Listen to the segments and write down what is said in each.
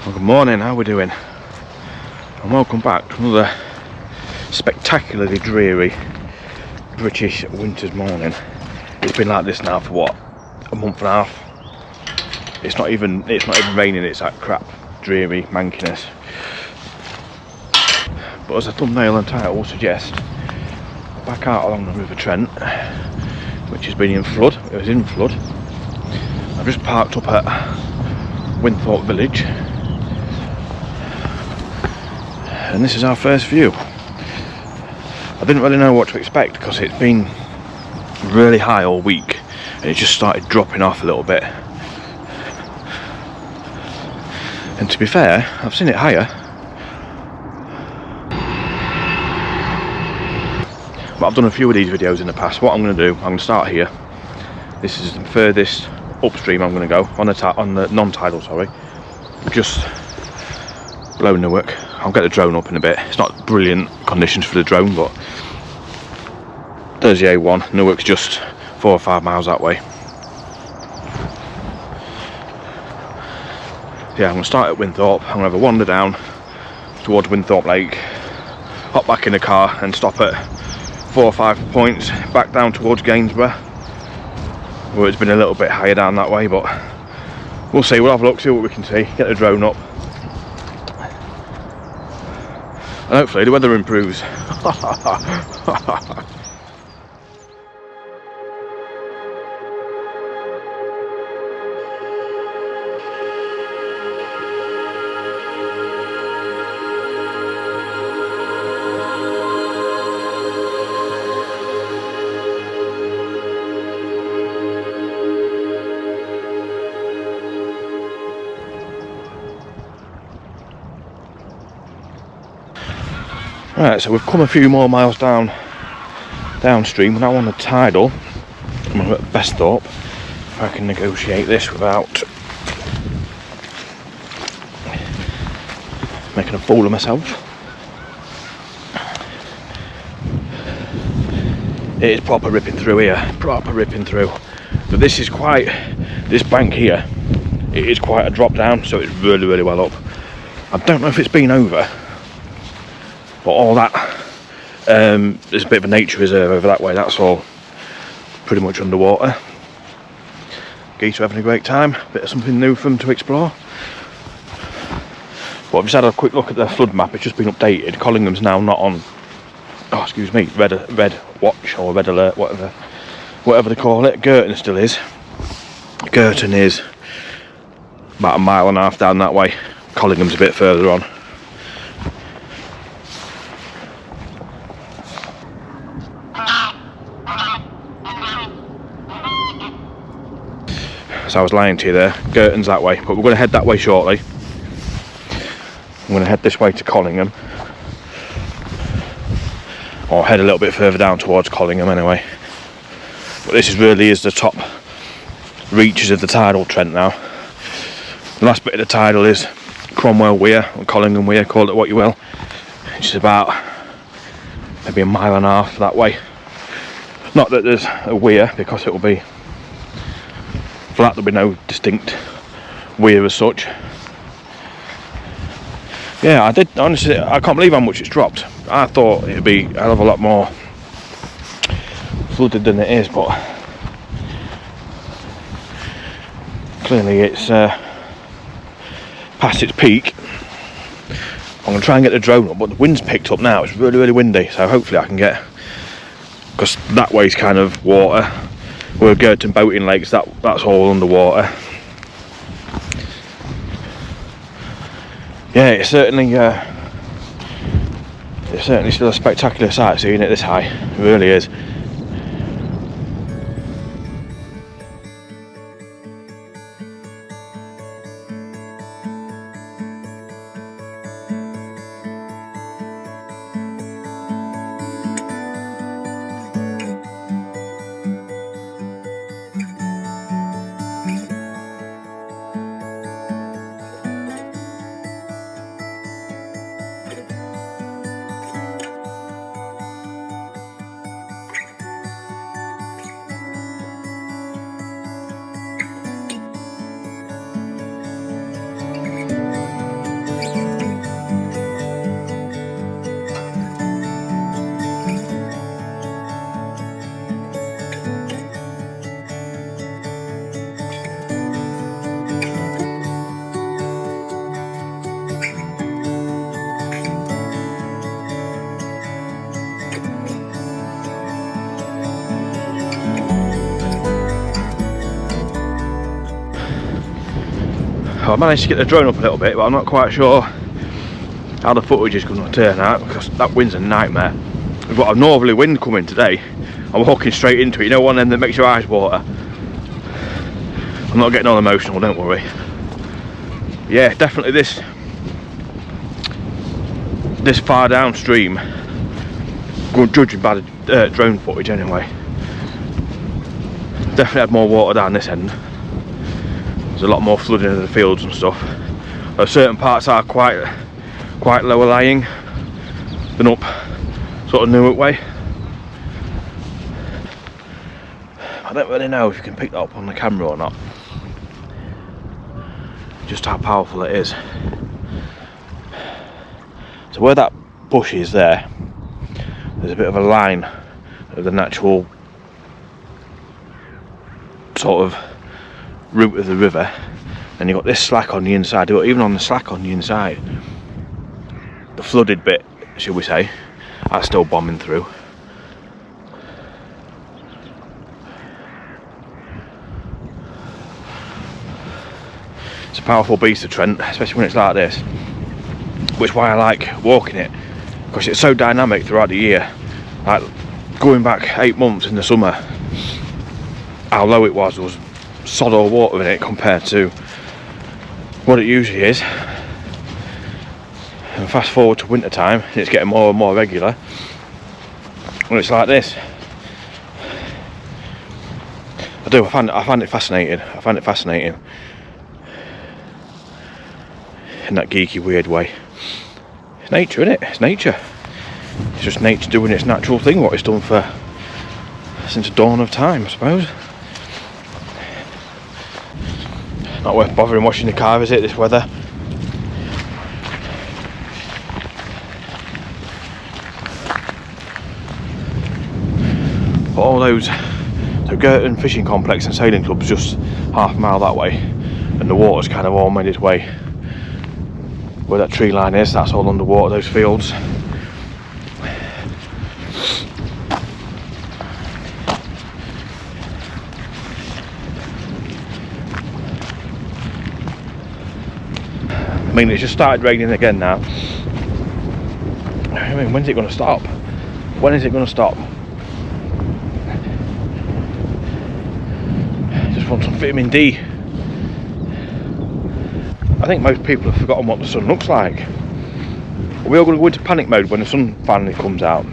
Well, good morning, how are we doing? And welcome back to another spectacularly dreary British winter's morning. It's been like this now for what, a month and a half? It's not even raining, it's that crap, dreary mankiness. But as the thumbnail and title will suggest, back out along the River Trent, which has been in flood. It was in flood. I've just parked up at Winthorpe village, and this is our first view. I didn't really know what to expect because it's been really high all week and it just started dropping off a little bit. And to be fair, I've seen it higher. But I've done a few of these videos in the past. What I'm going to do, I'm going to start here. This is the furthest upstream I'm going to go, on the non-tidal, sorry. Just below Newark. I'll get the drone up in a bit. It's not brilliant conditions for the drone, but there's the A1. Newark's just 4 or 5 miles that way. Yeah, I'm going to start at Winthorpe. I'm going to have a wander down towards Winthorpe Lake, hop back in the car and stop at 4 or 5 points back down towards Gainsborough, where it's been a little bit higher down that way, but we'll see. We'll have a look, see what we can see, get the drone up, and hopefully the weather improves. Right, so we've come a few more miles downstream. We're now on the tidal. I'm at Westhorpe. If I can negotiate this without making a fool of myself. It is proper ripping through here, proper ripping through. But this bank here, it is quite a drop down, so it's really, really well up. I don't know if it's been over, but all that, there's a bit of a nature reserve over that way, that's all pretty much underwater. Geese are having a great time, bit of something new for them to explore. But I've just had a quick look at the flood map, it's just been updated. Collingham's now not on, red watch or red alert, whatever they call it. Girton still is. Girton is about 1.5 miles down that way. Collingham's a bit further on. So I was lying to you there, Girton's that way, but we're going to head that way shortly. I'm going to head this way to Collingham, or head a little bit further down towards Collingham anyway. But this really is the top reaches of the tidal Trent now. The last bit of the tidal is Cromwell Weir, or Collingham Weir, call it what you will. It's about maybe 1.5 miles that way. Not that there's a weir, because it will be flat, there'll be no distinct weir as such. Yeah, I can't believe how much it's dropped. I thought it'd be a hell of a lot more flooded than it is, but clearly it's past its peak. I'm going to try and get the drone up, but the wind's picked up now, it's really, really windy, so hopefully I can get, because that way's kind of water. We're Girton boating lakes, that's all underwater. Yeah, it's certainly still a spectacular sight seeing it this high. It really is. I managed to get the drone up a little bit, but I'm not quite sure how the footage is going to turn out because that wind's a nightmare. We've got a northerly wind coming today. I'm walking straight into it, you know, one of them that makes your eyes water. I'm not getting all emotional, don't worry. Yeah, definitely this far downstream, judging by the drone footage anyway, definitely had more water down this end. There's a lot more flooding in the fields and stuff. Certain parts are quite lower lying than up sort of Newark way. I don't really know if you can pick that up on the camera or not, just how powerful it is. So where that bush is there, there's a bit of a line of the natural sort of route of the river, and you've got this slack on the inside, but even on the slack on the inside, the flooded bit, shall we say, that's still bombing through. It's a powerful beast, the Trent, especially when it's like this, which is why I like walking it, because it's so dynamic throughout the year. Like going back 8 months in the summer, how low it was sod all water in it compared to what it usually is. And fast forward to winter time, it's getting more and more regular when it's like this. I find it fascinating. I find it fascinating in that geeky weird way. It's nature, isn't it? It's nature. It's just nature doing its natural thing, what it's done since the dawn of time, I suppose. Not worth bothering washing the car, is it, this weather? But all those, so Girton Fishing Complex and Sailing Club's just half a mile that way, and the water's kind of all made its way where that tree line is. That's all underwater, those fields. I mean, it's just started raining again now. I mean, when's it going to stop? When is it going to stop? Just want some vitamin D. I think most people have forgotten what the sun looks like. Are we all going to go into panic mode when the sun finally comes out?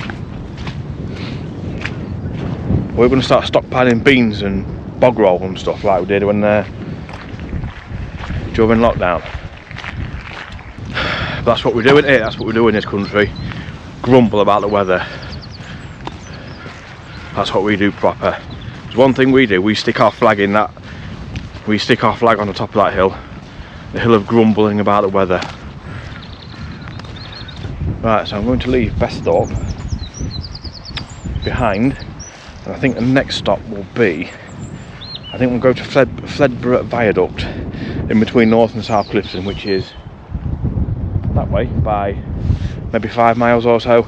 We're going to start stockpiling beans and bog roll and stuff like we did when during lockdown. That's what we're doing here, that's what we do in this country. Grumble about the weather. That's what we do proper. There's one thing we do, we stick our flag in that. We stick our flag on the top of that hill. The hill of grumbling about the weather. Right, so I'm going to leave Besthorpe behind. And I think the next stop will be, I think we'll go to Fledborough Viaduct in between North and South Clifton, which is that way by maybe 5 miles or so.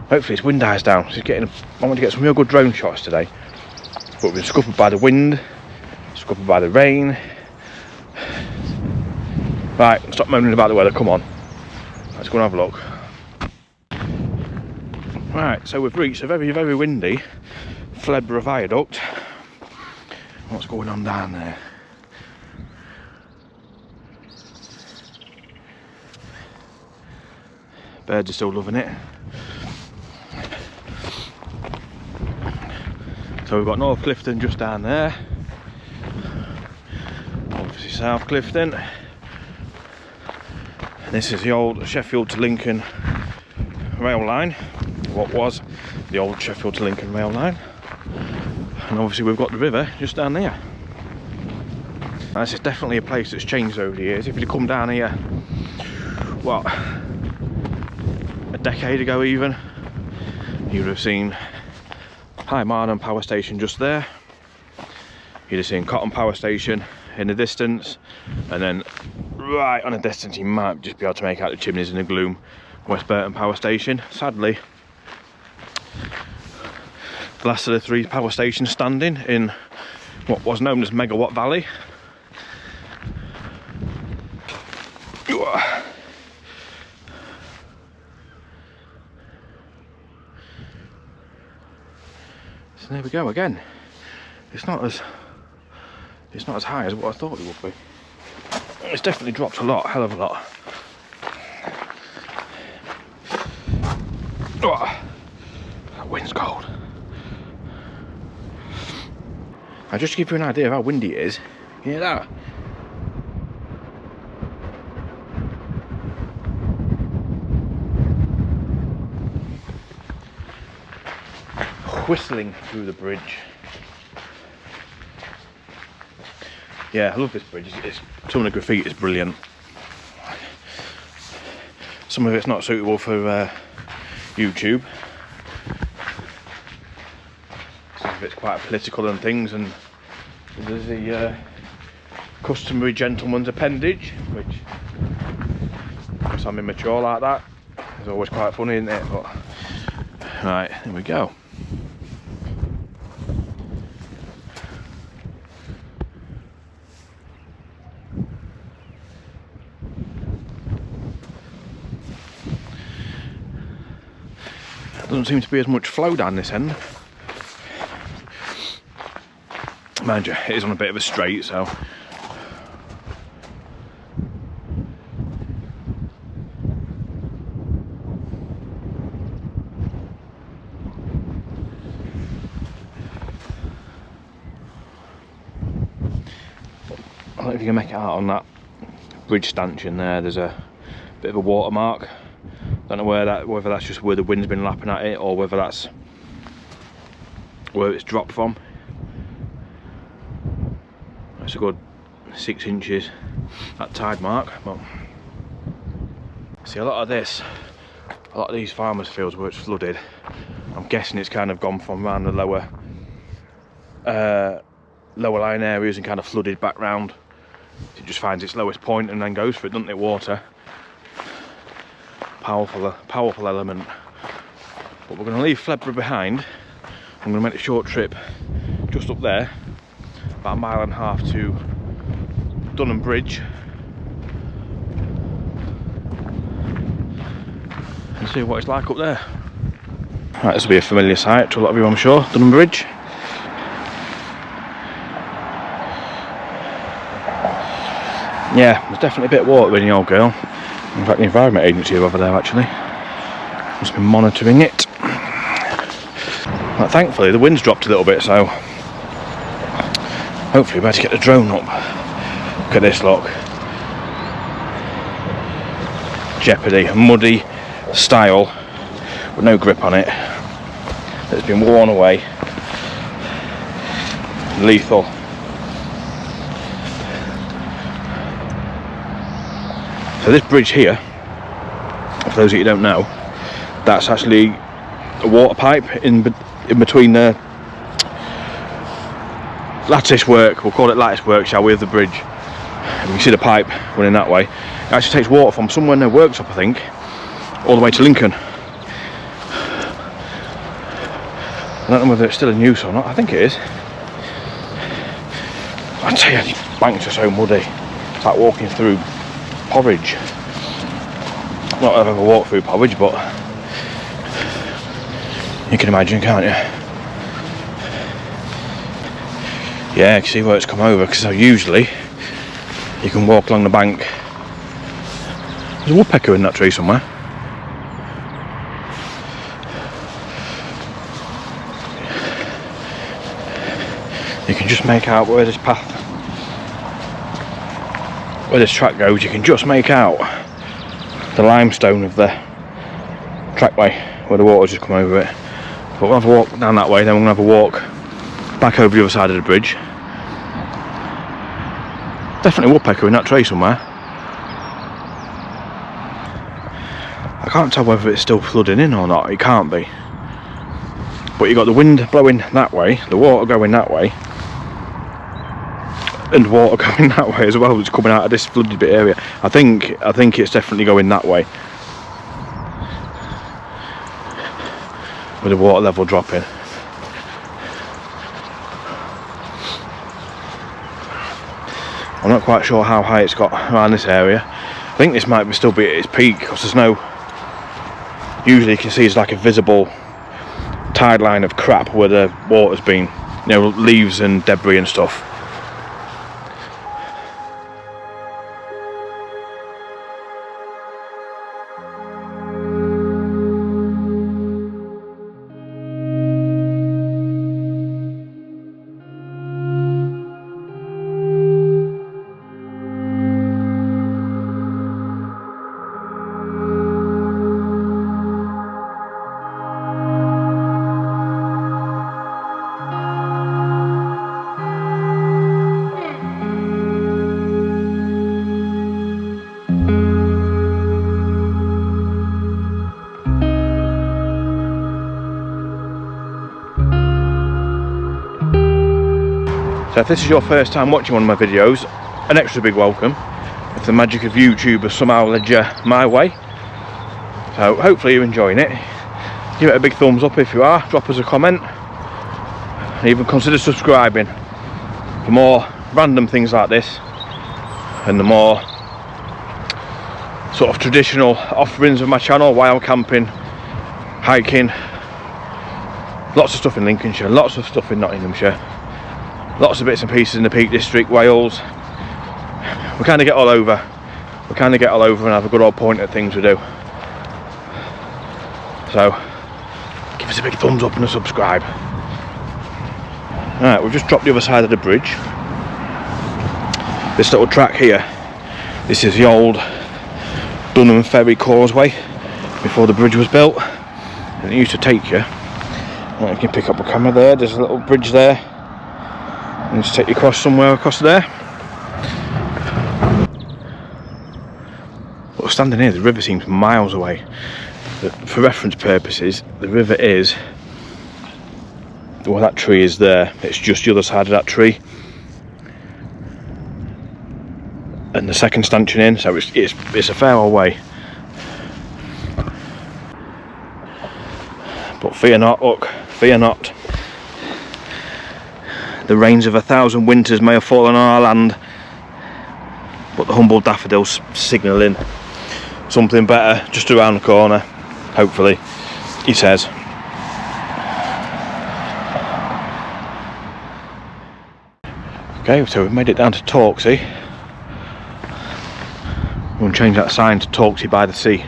Hopefully its wind dies down. I want to get some real good drone shots today, but we've been scuppered by the wind, scuppered by the rain. Right, stop moaning about the weather, come on, let's go and have a look. Right, so we've reached a very, very windy Fledborough Viaduct. What's going on down there? Birds are still loving it. So we've got North Clifton just down there. Obviously South Clifton. And this is the old Sheffield to Lincoln rail line. What was the old Sheffield to Lincoln rail line. And obviously we've got the river just down there. Now, this is definitely a place that's changed over the years. If you'd come down here, what, a decade ago even, you'd have seen High Marton power station just there. You'd have seen Cotton power station in the distance, and then right on a distance you might just be able to make out the chimneys in the gloom, West Burton power station. Sadly, the last of the 3 power stations standing in what was known as Megawatt Valley So there we go again. It's not as high as what I thought it would be. It's definitely dropped a lot, hell of a lot. That wind's cold. Now just to give you an idea of how windy it is, can you hear that? Whistling through the bridge. Yeah, I love this bridge. Some of the graffiti is brilliant. Some of it's not suitable for YouTube. Some of it's quite political and things, and there's the customary gentleman's appendage, which, because I'm immature like that, is always quite funny, isn't it? But right, here we go. Doesn't seem to be as much flow down this end. Mind you, it is on a bit of a straight, so I don't know if you can make it out on that bridge stanchion there. There's a bit of a watermark. Don't know whether that's just where the wind's been lapping at it, or whether that's where it's dropped from. It's a good 6 inches at tide mark. But see, a lot of these farmers' fields where it's flooded, I'm guessing it's kind of gone from around the lower lying areas and kind of flooded back round. It just finds its lowest point and then goes for it, doesn't it? Water. Powerful element. But we're going to leave Fledborough behind. I'm going to make a short trip just up there, about 1.5 miles to Dunham Bridge, and see what it's like up there. Right, this will be a familiar sight to a lot of you, I'm sure. Dunham Bridge. Yeah, there's definitely a bit of water in the old girl. In fact, the Environment Agency are over there actually. Must be monitoring it. But thankfully the wind's dropped a little bit, so hopefully we'll be able to get the drone up. Look at this, look. Jeopardy, a muddy style with no grip on it. That's been worn away. Lethal. So this bridge here, for those of you who don't know, that's actually a water pipe in between the lattice work, we'll call it lattice work, shall we, of the bridge. And you can see the pipe running that way. It actually takes water from somewhere in their workshop, I think, all the way to Lincoln. I don't know whether it's still in use or not. I think it is. I tell you, these banks are so muddy. It's like walking through porridge. Not that I've ever walked through porridge, but you can imagine, can't you? Yeah, you can see where it's come over, because usually you can walk along the bank. There's a woodpecker in that tree somewhere. You can just make out where this path, where this track goes. You can just make out the limestone of the trackway where the water's just come over it. But we'll have a walk down that way, then we're going to have a walk back over the other side of the bridge. Definitely a woodpecker in that tree somewhere. I can't tell whether it's still flooding in or not. It can't be. But you've got the wind blowing that way, the water going that way, and water going that way as well. It's coming out of this flooded bit area. I think it's definitely going that way, with the water level dropping. I'm not quite sure how high it's got around this area. I think this might still be at its peak because there's no, usually you can see it's like a visible tide line of crap where the water's been, you know, leaves and debris and stuff. So if this is your first time watching one of my videos, an extra big welcome. If the magic of YouTube has somehow led you my way. So hopefully you're enjoying it. Give it a big thumbs up if you are, drop us a comment. And even consider subscribing for more random things like this. And the more sort of traditional offerings of my channel, while camping, hiking. Lots of stuff in Lincolnshire, lots of stuff in Nottinghamshire. Lots of bits and pieces in the Peak District, Wales. We kind of get all over. We kind of get all over and have a good old point at things we do. So, give us a big thumbs up and a subscribe. Right, we've just dropped the other side of the bridge. This little track here, this is the old Dunham Ferry causeway before the bridge was built. And it used to take you. You can pick up a camera there, there's a little bridge there. And just take you across somewhere across there. But standing here, the river seems miles away. But for reference purposes, the river is, well, that tree is there. It's just the other side of that tree. And the second stanchion in, so it's a fair old way. But fear not, look, fear not. The rains of 1,000 winters may have fallen on our land, but the humble daffodils signalling something better just around the corner, hopefully, he says. Okay, so we've made it down to Torksey. We'll change that sign to Torksey by the sea.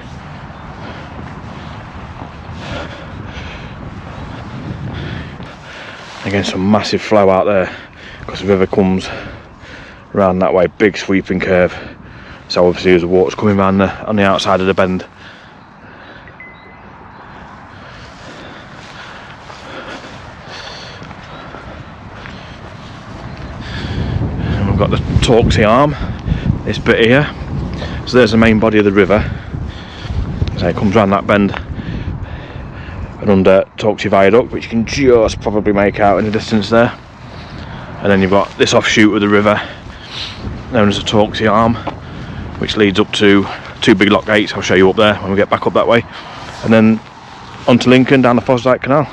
Again, some massive flow out there because the river comes around that way, big sweeping curve. So obviously as the water's coming around on the outside of the bend. And we've got the Torksey arm, this bit here. So there's the main body of the river. So it comes around that bend and under Torksey Viaduct, which you can just probably make out in the distance there. And then you've got this offshoot of the river known as the Torksey arm, which leads up to two big lock gates. I'll show you up there when we get back up that way. And then onto Lincoln down the Fosdyke Canal.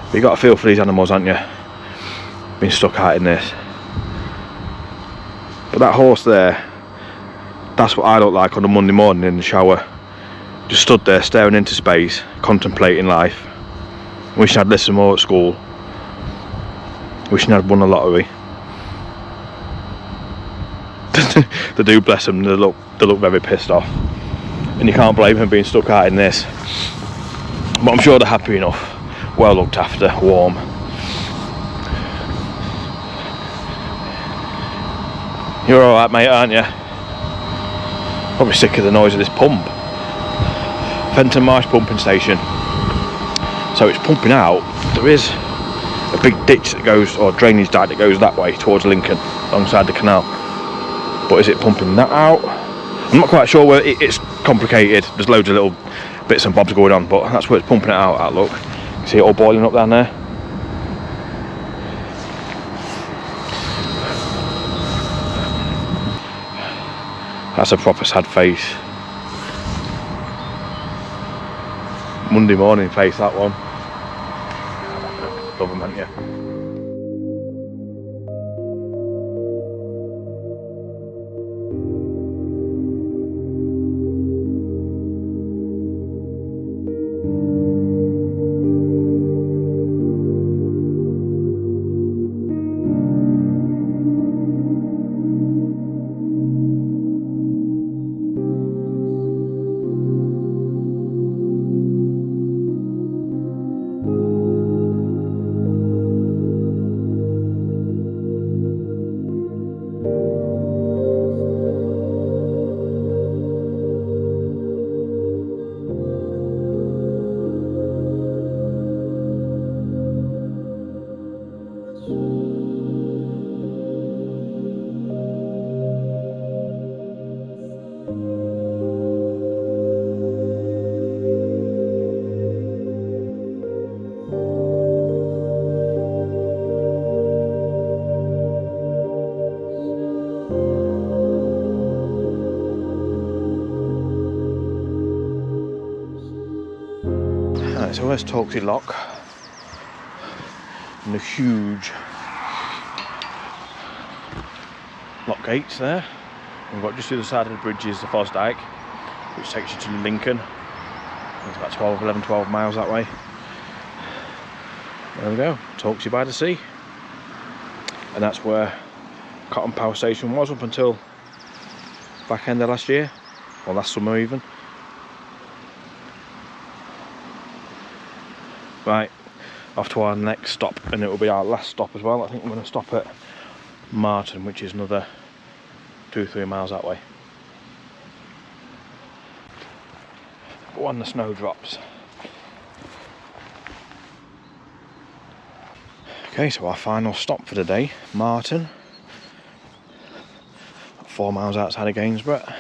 But you got a feel for these animals, haven't you? Been stuck out in this. But that horse there, that's what I look like on a Monday morning in the shower. Just stood there staring into space, contemplating life. Wishing I'd listened more at school. Wishing I'd won the lottery. They do, bless them, they look very pissed off. And you can't blame them being stuck out in this. But I'm sure they're happy enough. Well looked after, warm. You're alright, mate, aren't you? Probably sick of the noise of this pump. Fenton Marsh pumping station. So it's pumping out. There is a big ditch that goes, or drainage dyke that goes that way towards Lincoln, alongside the canal. But is it pumping that out? I'm not quite sure where it's complicated. There's loads of little bits and bobs going on, but that's where it's pumping it out at, look. You see it all boiling up down there? That's a proper sad face. Monday morning face, that one. Love them, haven't you? there's Torksey Lock and the huge lock gates there. We've got just the other side of the bridge is the Fosdyke, which takes you to Lincoln. It's about 11-12 miles that way. There we go, Torksey by the sea. And that's where Cotton Power Station was up until back end of last year, or last summer even. Right, off to our next stop, and it will be our last stop as well. I think I'm going to stop at Marton, which is another 2-3 miles that way. But when the snow drops. Okay, so our final stop for the day, Marton. 4 miles outside of Gainsborough.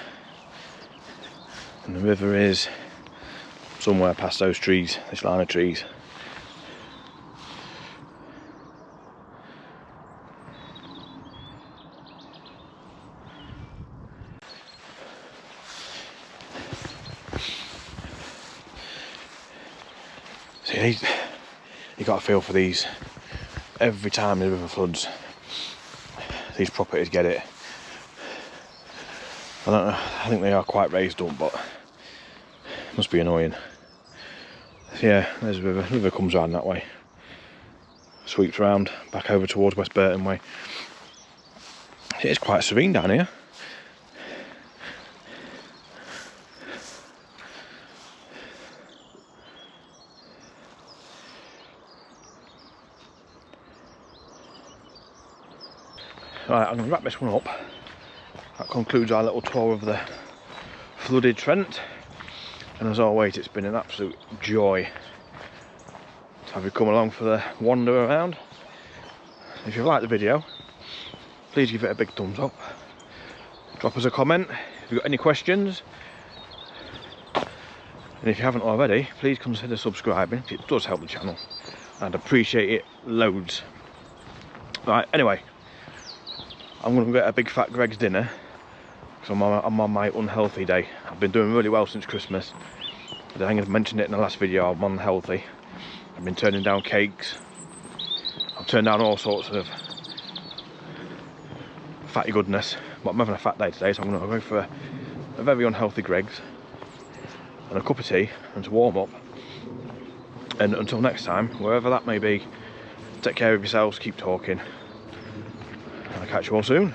And the river is somewhere past those trees, this line of trees. See, you got a feel for these. Every time the river floods, these properties get it. I don't know, I think they are quite raised up, but it must be annoying. So yeah, there's the river. The river comes around that way, sweeps around back over towards West Burton way. It is quite serene down here. Right, I'm going to wrap this one up. That concludes our little tour of the flooded Trent. And as always, it's been an absolute joy to have you come along for the wander around. If you've liked the video, please give it a big thumbs up. Drop us a comment if you've got any questions. And if you haven't already, please consider subscribing. It does help the channel. I'd appreciate it loads. Right, anyway. I'm going to get a big fat Greg's dinner because I'm on my unhealthy day. I've been doing really well since Christmas. I think I've mentioned it in the last video, I'm unhealthy. I've been turning down cakes. I've turned down all sorts of fatty goodness. But I'm having a fat day today, so I'm going to go for a very unhealthy Greg's and a cup of tea and to warm up. And until next time, wherever that may be, take care of yourselves, keep talking. I'll catch you all soon.